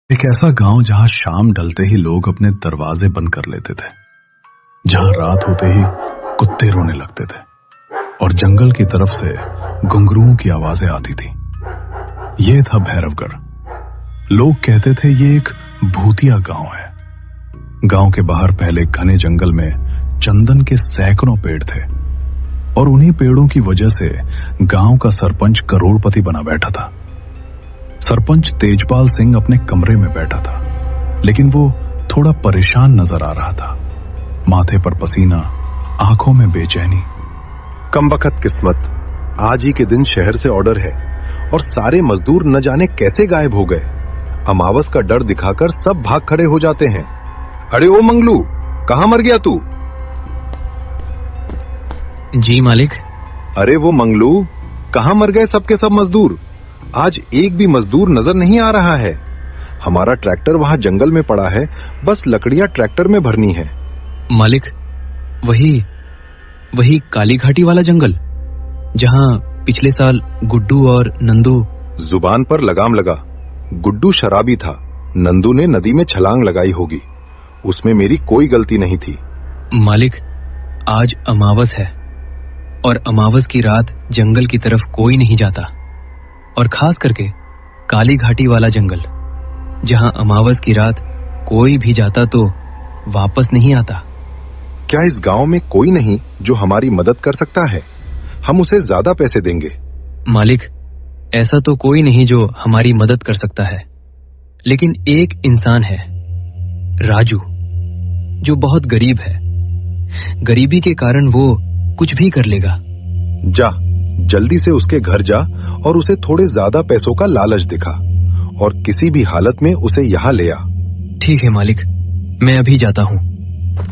एक ऐसा गांव जहां शाम ढलते ही लोग अपने दरवाजे बंद कर लेते थे, जहां रात होते ही कुत्ते रोने लगते थे और जंगल की तरफ से घुंघरुओं की आवाजें आती थी। यह था भैरवगढ़। लोग कहते थे ये एक भूतिया गांव है। गांव के बाहर पहले घने जंगल में चंदन के सैकड़ों पेड़ थे और उन्हीं पेड़ों की वजह से गांव का सरपंच करोड़पति बना बैठा था। सरपंच तेजपाल सिंह अपने कमरे में बैठा था, लेकिन वो थोड़ा परेशान नजर आ रहा था। माथे पर पसीना, आंखों में बेचैनी। कमबख्त किस्मत, आज ही के दिन शहर से ऑर्डर है और सारे मजदूर न जाने कैसे गायब हो गए। अमावस का डर दिखाकर सब भाग खड़े हो जाते हैं। अरे ओ मंगलू, कहां मर गया तू? जी मालिक। अरे वो मंगलू, कहां मर गए सबके सब मजदूर? आज एक भी मजदूर नजर नहीं आ रहा है। हमारा ट्रैक्टर वहां जंगल में पड़ा है, बस लकड़ियां ट्रैक्टर में भरनी है। मालिक, वही काली घाटी वाला जंगल जहां पिछले साल गुड्डू और नंदू। जुबान पर लगाम लगा। गुड्डू शराबी था, नंदू ने नदी में छलांग लगाई होगी। उसमें मेरी कोई गलती नहीं थी। मालिक, आज अमावस है और अमावस की रात जंगल की तरफ कोई नहीं जाता, और खास करके काली घाटी वाला जंगल जहां अमावस की रात कोई भी जाता तो वापस नहीं आता। क्या इस गांव में कोई नहीं जो हमारी मदद कर सकता है? हम उसे ज्यादा पैसे देंगे। मालिक, ऐसा तो कोई नहीं जो हमारी मदद कर सकता है, लेकिन एक इंसान है, राजू, जो बहुत गरीब है। गरीबी के कारण वो कुछ भी कर लेगा। जा, जल्दी से उसके घर जा और उसे थोड़े ज्यादा पैसों का लालच दिखा और किसी भी हालत में उसे यहाँ ले आ। ठीक है मालिक, मैं अभी जाता हूँ।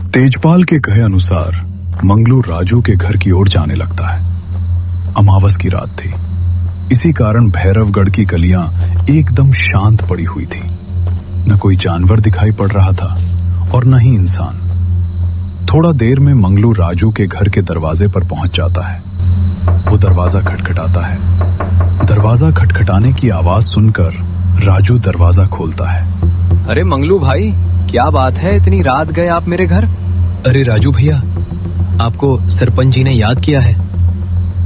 तेजपाल के कहे अनुसार मंगलू राजू के घर की ओर जाने लगता है। अमावस की रात थी, इसी कारण भैरवगढ़ की गलियां एकदम शांत पड़ी हुई थी। न कोई जानवर दिखाई पड़ रहा था और न ही इंसान। थोड़ा देर में मंगलू राजू के घर के दरवाजे पर पहुंच जाता है। वो दरवाजा खटखटाता है। दरवाजा खटखटाने की आवाज सुनकर राजू दरवाजा खोलता है। अरे मंगलू भाई, क्या बात है, इतनी रात गए आप मेरे घर? अरे राजू भैया, आपको सरपंच जी ने याद किया है।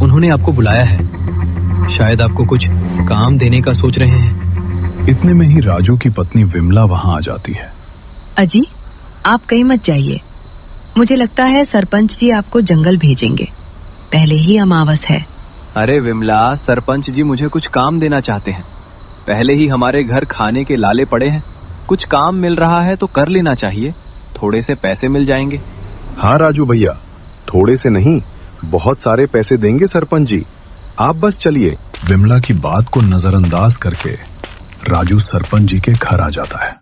उन्होंने आपको बुलाया है, शायद आपको कुछ काम देने का सोच रहे हैं। इतने में ही राजू की पत्नी विमला वहां आ जाती है। अजी, आप कहीं मत जाइए। मुझे लगता है सरपंच जी आपको जंगल भेजेंगे। पहले ही अमावस है। अरे विमला, सरपंच जी मुझे कुछ काम देना चाहते हैं। पहले ही हमारे घर खाने के लाले पड़े हैं, कुछ काम मिल रहा है तो कर लेना चाहिए, थोड़े से पैसे मिल जाएंगे। हाँ राजू भैया, थोड़े से नहीं, बहुत सारे पैसे देंगे सरपंच जी, आप बस चलिए। विमला की बात को नजरअंदाज करके राजू सरपंच जी के घर आ जाता है।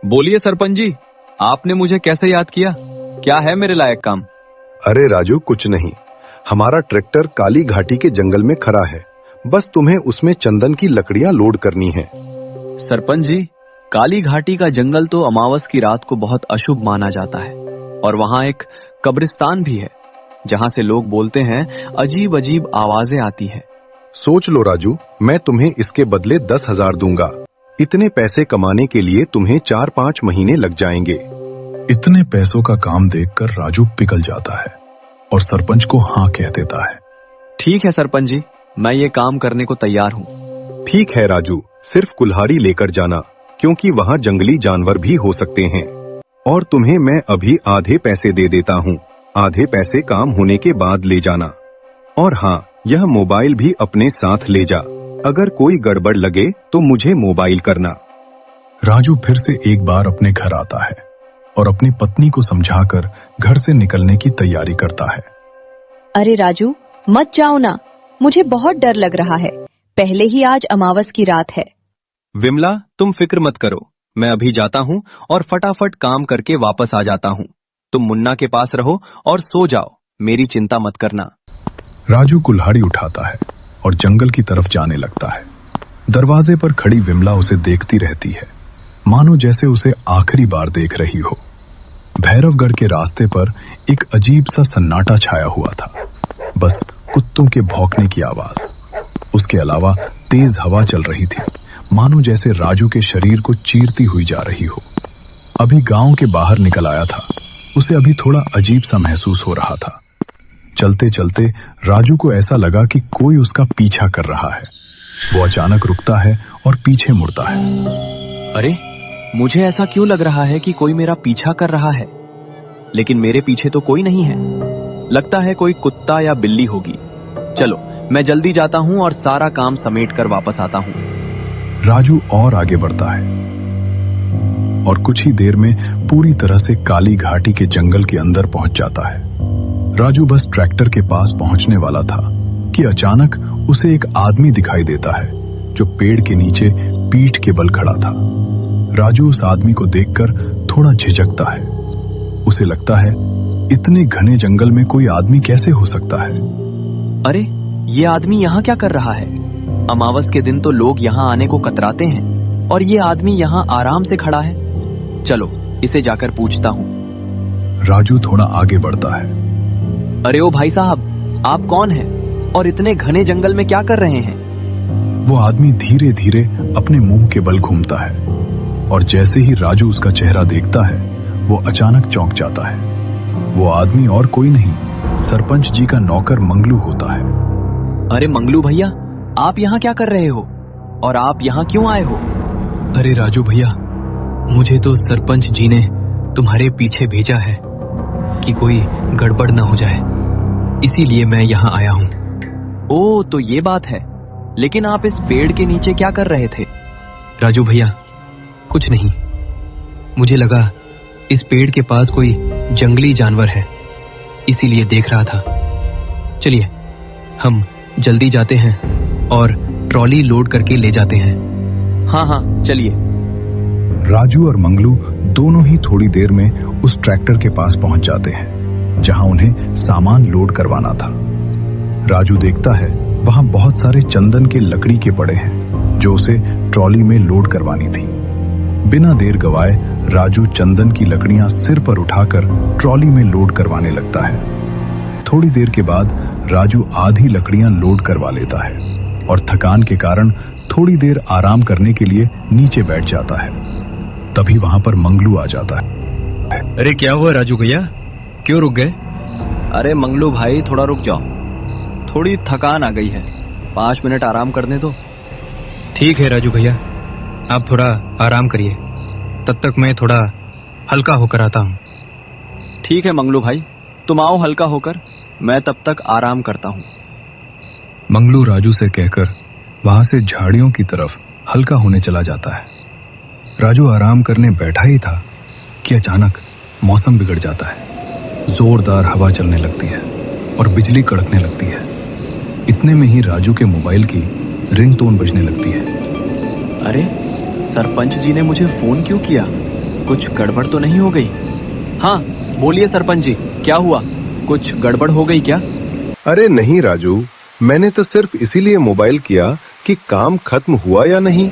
बोलिए सरपंच जी, आपने मुझे कैसे याद किया? क्या है मेरे लायक काम? अरे राजू, कुछ नहीं, हमारा ट्रैक्टर काली घाटी के जंगल में खड़ा है, बस तुम्हें उसमें चंदन की लकड़ियां लोड करनी है। सरपंच जी, काली घाटी का जंगल तो अमावस की रात को बहुत अशुभ माना जाता है, और वहां एक कब्रिस्तान भी है जहां से लोग बोलते हैं अजीब अजीब आवाजें आती हैं। सोच लो राजू, मैं तुम्हें इसके बदले 10,000 दूंगा। इतने पैसे कमाने के लिए तुम्हें 4-5 महीने लग जाएंगे। इतने पैसों का काम देखकर राजू पिघल जाता है और सरपंच को हाँ कह देता है। ठीक है सरपंच जी, मैं ये काम करने को तैयार हूँ। ठीक है राजू, सिर्फ कुल्हाड़ी लेकर जाना, क्योंकि वहाँ जंगली जानवर भी हो सकते हैं। और तुम्हें मैं अभी आधे पैसे दे देता हूँ, आधे पैसे काम होने के बाद ले जाना। और हाँ, यह मोबाइल भी अपने साथ ले जा, अगर कोई गड़बड़ लगे तो मुझे मोबाइल करना। राजू फिर से एक बार अपने घर आता है और अपनी पत्नी को समझाकर घर से निकलने की तैयारी करता है। अरे राजू, मत जाओ ना, मुझे बहुत डर लग रहा है। पहले ही आज अमावस की रात है। विमला, तुम फिक्र मत करो, मैं अभी जाता हूँ और फटाफट काम करके वापस आ जाता हूँ। तुम मुन्ना के पास रहो और सो जाओ, मेरी चिंता मत करना। राजू कुल्हाड़ी उठाता है और जंगल की तरफ जाने लगता है। दरवाजे पर खड़ी विमला उसे देखती रहती है, मानो जैसे उसे आखिरी बार देख रही हो। भैरवगढ़ के रास्ते पर एक अजीब सा सन्नाटा छाया हुआ था, बस कुत्तों के भौंकने की आवाज। उसके अलावा तेज हवा चल रही थी, मानो जैसे राजू के शरीर को चीरती हुई जा रही हो। अभी गांव के बाहर निकल आया था, उसे अभी थोड़ा अजीब सा महसूस हो रहा था। चलते चलते राजू को ऐसा लगा कि कोई उसका पीछा कर रहा है। वो अचानक रुकता है और पीछे मुड़ता है। अरे, मुझे ऐसा क्यों लग रहा है कि कोई मेरा पीछा कर रहा है, लेकिन मेरे पीछे तो कोई नहीं है। लगता है कोई कुत्ता या बिल्ली होगी। चलो, मैं जल्दी जाता हूं और सारा काम समेट कर वापस आता हूं। राजू और आगे बढ़ता है और कुछ ही देर में पूरी तरह से काली घाटी के जंगल के अंदर पहुंच जाता है। राजू बस ट्रैक्टर के पास पहुंचने वाला था कि अचानक उसे एक आदमी दिखाई देता है जो पेड़ के नीचे पीठ के बल खड़ा था। राजू उस आदमी को देखकर थोड़ा झिझकता है। उसे लगता है इतने घने जंगल में कोई आदमी कैसे हो सकता है। अरे, ये आदमी यहाँ क्या कर रहा है? अमावस के दिन तो लोग यहाँ आने को कतराते हैं और ये आदमी यहाँ आराम से खड़ा है। चलो, इसे जाकर पूछता हूँ। राजू थोड़ा आगे बढ़ता है। अरे ओ भाई साहब, आप कौन हैं और इतने घने जंगल में क्या कर रहे हैं? वो आदमी धीरे धीरे अपने मुंह के बल घूमता है और जैसे ही राजू उसका चेहरा देखता है वो अचानक चौंक जाता है। वो आदमी और कोई नहीं, सरपंच जी का नौकर मंगलू होता है। अरे मंगलू भैया, आप यहाँ क्या कर रहे हो और आप यहाँ क्यों आए हो? अरे राजू भैया, मुझे तो सरपंच जी ने तुम्हारे पीछे भेजा है कि कोई गड़बड़ ना हो जाए, इसीलिए मैं यहाँ आया हूँ। ओह, तो ये बात है। लेकिन आप इस पेड़ के नीचे क्या कर रहे थे? राजू भैया, कुछ नहीं। मुझे लगा इस पेड़ के पास कोई जंगली जानवर है, इसीलिए देख रहा था। चलिए, हम जल्दी जाते हैं और ट्रॉली लोड करके ले जाते हैं। हाँ हाँ, चलिए। राजू और मंगलू दोनों ही थोड़ी देर में उस ट्रैक्टर के पास पहुंच जाते हैं जहां उन्हें सामान लोड करवाना था। राजू देखता है वहां बहुत सारे चंदन के लकड़ी के पड़े हैं जो उसे ट्रॉली में लोड करवानी थी। बिना देर गवाए राजू चंदन की लकड़ियां सिर पर उठाकर ट्रॉली में लोड करवाने लगता है। थोड़ी देर के बाद राजू आधी लकड़ियां लोड करवा लेता है और थकान के कारण थोड़ी देर आराम करने के लिए नीचे बैठ जाता है। तभी वहां पर मंगलू आ जाता है। अरे क्या हुआ राजू भैया, क्यों रुक गए? अरे मंगलू भाई, थोड़ा रुक जाओ, थोड़ी थकान आ गई है, 5 मिनट आराम करने दो। ठीक है राजू भैया, आप थोड़ा आराम करिए, तब तक मैं थोड़ा हल्का होकर आता हूँ। ठीक है मंगलू भाई, तुम आओ हल्का होकर, मैं तब तक आराम करता हूँ। मंगलू राजू से कहकर वहां से झाड़ियों की तरफ हल्का होने चला जाता है। राजू आराम करने बैठा ही था कि अचानक मौसम बिगड़ जाता है। जोरदार हवा चलने लगती है और बिजली कड़कने लगती है। इतने में ही राजू के मोबाइल की रिंगटोन बजने लगती है। अरे, सरपंच जी ने मुझे फोन क्यों किया? कुछ गड़बड़ तो नहीं हो गई? हाँ, बोलिए सरपंच जी, क्या हुआ? कुछ गड़बड़ हो गई क्या? अरे नहीं राजू, मैंने तो सिर्फ इसीलिए मोबाइल किया कि काम खत्म हुआ या नहीं।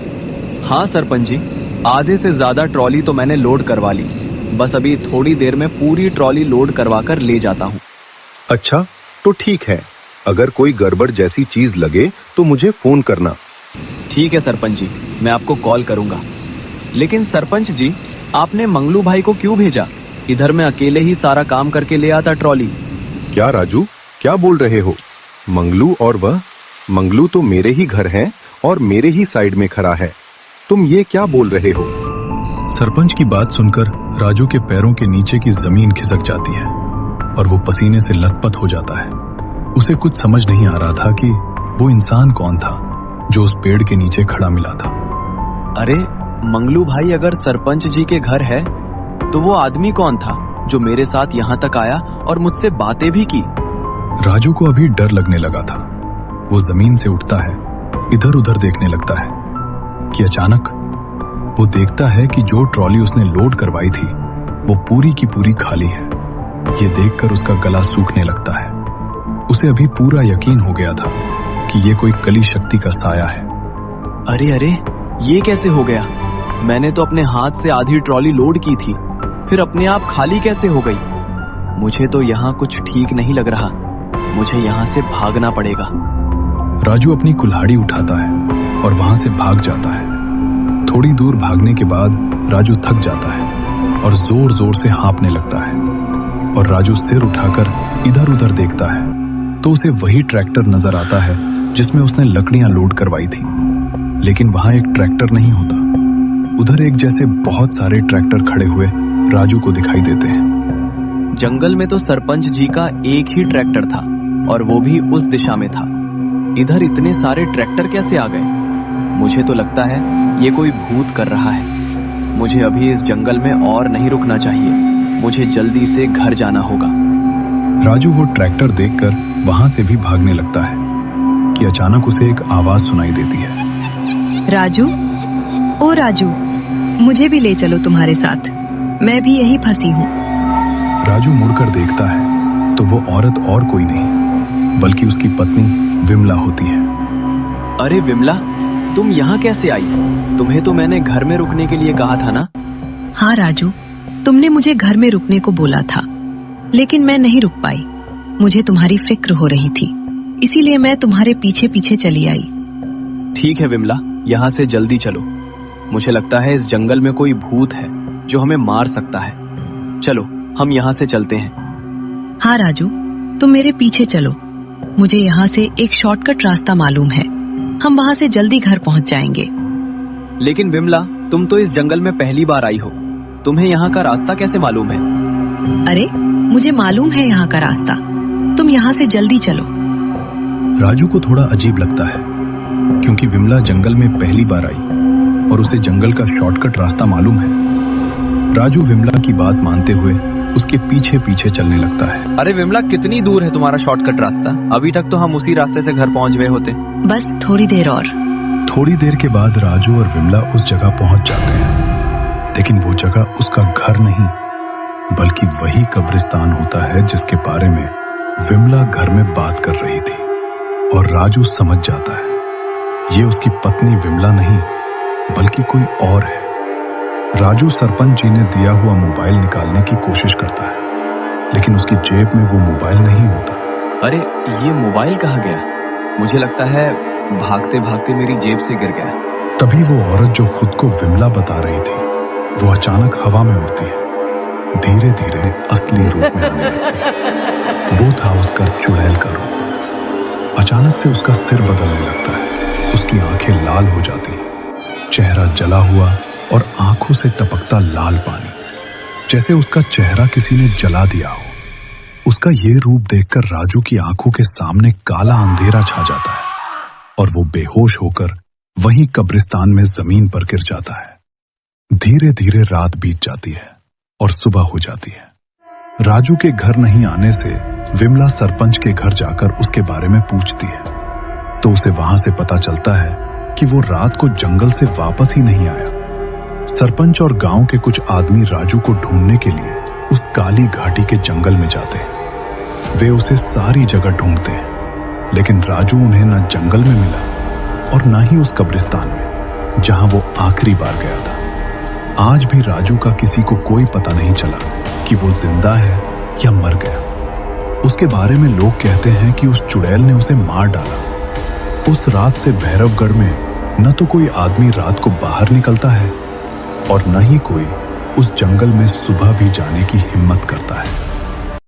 हाँ सरपंच जी, आधे से ज्यादा ट्रॉली तो मैंने लोड करवा ली, बस अभी थोड़ी देर में पूरी ट्रॉली लोड करवाकर ले जाता हूँ। अच्छा, तो ठीक है, अगर कोई गड़बड़ जैसी चीज लगे तो मुझे फोन करना। ठीक है सरपंच जी, मैं आपको कॉल करूंगा। लेकिन सरपंच जी, आपने मंगलू भाई को क्यों भेजा? इधर मैं अकेले ही सारा काम करके ले आता ट्रॉली। क्या राजू, क्या बोल रहे हो? मंगलू और वह? मंगलू तो मेरे ही घर हैं और मेरे ही साइड में खड़ा है। तुम ये क्या बोल रहे हो? सरपंच की बात सुनकर राजू के पैरों के नीचे की जमीन खिसक जाती है और वो पसीने से लथपथ हो जाता है। उसे कुछ समझ नहीं आ रहा था कि वो इंसान कौन था जो उस पेड़ के नीचे खड़ा मिला था। अरे मंगलू भाई, अगर सरपंच जी के घर है तो वो आदमी कौन था जो मेरे साथ यहाँ तक आया और मुझसे बातें भी की? राजू को अभी डर लगने लगा था। वो जमीन से उठता है, इधर उधर देखने लगता है कि अचानक वो देखता है कि जो ट्रॉली उसने लोड करवाई थी वो पूरी की पूरी खाली है। ये देखकर उसका गला सूखने लगता है। उसे अभी पूरा यकीन हो गया था कि ये कोई कली शक्ति का साया है। अरे अरे, ये कैसे हो गया? मैंने तो अपने हाथ से आधी ट्रॉली लोड की थी, फिर अपने आप खाली कैसे हो गई? मुझे तो यहाँ कुछ ठीक नहीं लग रहा, मुझे यहाँ से भागना पड़ेगा। राजू अपनी कुल्हाड़ी उठाता है और वहां से भाग जाता है। थोड़ी दूर भागने के बाद राजू थक जाता है और जोर जोर से हाँफने लगता है। और राजू सिर उठाकर इधर उधर देखता है तो उसे वही ट्रैक्टर नजर आता है जिसमें उसने लकड़ियां लोड करवाई थी, लेकिन वहां एक ट्रैक्टर नहीं होता। उधर एक जैसे बहुत सारे ट्रैक्टर खड़े हुए राजू को दिखाई देते हैं। जंगल में तो सरपंच जी का एक ही ट्रैक्टर था और वो भी उस दिशा में था। इधर इतने सारे ट्रैक्टर कैसे आ गए? मुझे तो लगता है ये कोई भूत कर रहा है। मुझे अभी इस जंगल में और नहीं रुकना चाहिए। मुझे जल्दी से घर जाना होगा। राजू वो ट्रैक्टर देखकर वहां से भी भागने लगता है कि अचानक उसे एक आवाज सुनाई देती है। राजू, ओ राजू, मुझे भी ले चलो तुम्हारे साथ, मैं भी यही फंसी हूँ। राजू मुड़कर देखता है तो वो औरत और कोई नहीं बल्कि उसकी पत्नी विमला होती है। अरे विमला, तुम यहाँ कैसे आई? तुम्हें तो मैंने घर में रुकने के लिए कहा था ना? हाँ राजू, तुमने मुझे घर में रुकने को बोला था, लेकिन मैं नहीं रुक पाई। मुझे तुम्हारी फिक्र हो रही थी, इसीलिए मैं तुम्हारे पीछे पीछे चली आई। ठीक है विमला, यहाँ से जल्दी चलो। मुझे लगता है इस जंगल में कोई भूत है जो हमें मार सकता है। चलो हम यहाँ से चलते हैं। हाँ राजू, तुम मेरे पीछे चलो। मुझे यहाँ से एक शॉर्टकट रास्ता मालूम है, हम वहाँ से जल्दी घर पहुँच जाएंगे। लेकिन विमला, तुम तो इस जंगल में पहली बार आई हो, तुम्हें यहाँ का रास्ता कैसे मालूम है? अरे मुझे मालूम है यहाँ का रास्ता, तुम यहाँ से जल्दी चलो। राजू को थोड़ा अजीब लगता है क्योंकि विमला जंगल में पहली बार आई और उसे जंगल का शॉर्टकट रास्ता मालूम है। राजू विमला की बात मानते हुए उसके पीछे पीछे चलने लगता है। अरे विमला, कितनी दूर है तुम्हारा शॉर्टकट रास्ता? अभी तक तो हम उसी रास्ते से घर पहुँच गए होते। बस थोड़ी देर और। थोड़ी देर के बाद राजू और विमला उस जगह पहुंच जाते हैं, लेकिन वो जगह उसका घर नहीं बल्कि वही कब्रिस्तान होता है जिसके बारे में विमला घर में बात कर रही थी। और राजू समझ जाता है ये उसकी पत्नी विमला नहीं बल्कि कोई और है। राजू सरपंच जी ने दिया हुआ मोबाइल निकालने की कोशिश करता है, लेकिन उसकी जेब में वो मोबाइल नहीं होता। अरे ये मोबाइल कहाँ गया? मुझे लगता है भागते भागते मेरी जेब से गिर गया। तभी वो औरत जो खुद को विमला बता रही थी वो अचानक हवा में उड़ती है, धीरे धीरे असली रूप में आने लगती है। वो था उसका चुड़ैल का रूप। अचानक से उसका सिर बदलने लगता है, उसकी आंखें लाल हो जाती, चेहरा जला हुआ और आंखों से टपकता लाल पानी, जैसे उसका चेहरा किसी ने जला दिया हो। उसका ये रूप देखकर राजू की आंखों के सामने काला अंधेरा छा जाता है और वो बेहोश होकर वहीं कब्रिस्तान में जमीन पर गिर जाता है। धीरे धीरे रात बीत जाती है और सुबह हो जाती है। राजू के घर नहीं आने से विमला सरपंच के घर जाकर उसके बारे में पूछती है तो उसे वहां से पता चलता है कि वो रात को जंगल से वापस ही नहीं आया। सरपंच और गांव के कुछ आदमी राजू को ढूंढने के लिए उस काली घाटी के जंगल में जाते हैं। वे उसे सारी जगह ढूंढते हैं, लेकिन राजू उन्हें न जंगल में मिला और न ही उस कब्रिस्तान में जहां वो आखिरी बार गया था। आज भी राजू का किसी को कोई पता नहीं चला कि वो जिंदा है या मर गया। उसके बारे में लोग कहते हैं कि उस चुड़ैल ने उसे मार डाला। उस रात से भैरवगढ़ में न तो कोई आदमी रात को बाहर निकलता है और न ही कोई उस जंगल में सुबह भी जाने की हिम्मत करता है।